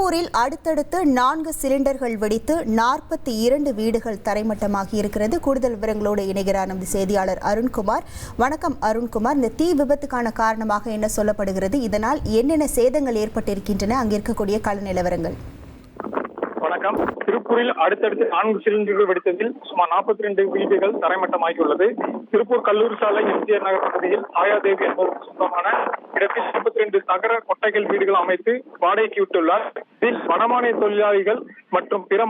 திருப்பூரில் அடுத்தடுத்து 4 சிலிண்டர்கள் வெடித்து 42 வீடுகள் தரைமட்டமாகி இருக்கிறது. கூடுதல் விவரங்களோடு இணைகிறார் நமது செய்தியாளர் அருண்குமார். வணக்கம் அருண்குமார். இந்த தீ விபத்துக்கான காரணமாக என்ன சொல்லப்படுகிறது? இதனால் என்னென்ன சேதங்கள் ஏற்பட்டிருக்கின்றன? அங்கே இருக்கக்கூடிய கள நிலவரங்கள். வணக்கம். திருப்பூரில் அடுத்தடுத்து 4 சிலிண்டர்கள் வெடித்ததில் சுமார் 42 வீடுகள் தரைமட்டமாகியுள்ளது. திருப்பூர் கல்லூரி சாலை எம்ஜிஆர் நகர் பகுதியில் ஆயாதேவி என்பவருக்கு சொந்தமான இடத்தில் 42 தகர கொட்டைகள் வீடுகள் அமைத்து வாடகைக்கு விட்டுள்ளார். இதில் வடமாநில தொழிலாளிகள் மற்றும் பிற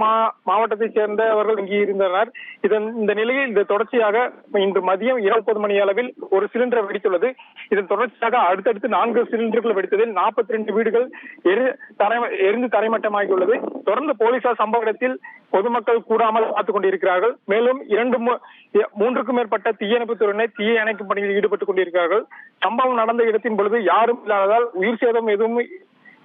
மாவட்டத்தைச் சேர்ந்தவர்கள் இங்கு இருந்தனர். இந்த நிலையில் இந்த தொடர்ச்சியாக இன்று மதியம் 20 மணி அளவில் ஒரு சிலிண்டர் வெடித்துள்ளது. இதன் தொடர்ச்சியாக அடுத்தடுத்து 4 சிலிண்டர்கள் வெடித்ததில் 42 வீடுகள் எரிந்து தரைமட்டமாகியுள்ளது. தொடர்ந்து போலீசார் சம்பவ இடத்தில் பொதுமக்கள் கூடாமல் காத்துக் கொண்டிருக்கிறார்கள். மேலும் 3க்கும் மேற்பட்ட தீயணைப்பு துறையினர் தீயை அணைக்கும் பணியில் ஈடுபட்டுக் கொண்டிருக்கிறார்கள். சம்பவம் நடந்த இடத்தின் பொழுது யாரும் இல்லாததால் உயிர் சேதம் எதுவும்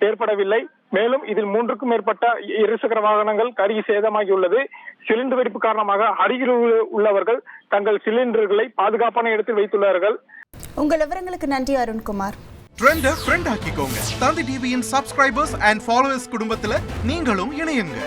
ஏற்படவில்லை. மேலும் இதில் 3க்கும் மேற்பட்ட இருசக்கர வாகனங்கள் கருகி சேதமாகியுள்ளது. சிலிண்டர் வெடிப்பு காரணமாக அருகில் உள்ளவர்கள் தங்கள் சிலிண்டர்களை பாதுகாப்பான இடத்தில் வைத்துள்ளார்கள். உங்கள் விவரங்களுக்கு நன்றி அருண்குமார். ட்ரெண்ட ஃப்ரெண்ட் ஆக்கிக்கோங்க. தந்தி டிவியின் சப்ஸ்கிரைபர்ஸ் அண்ட் ஃபாலோவர்ஸ் குடும்பத்துல நீங்களும் இணையுங்க.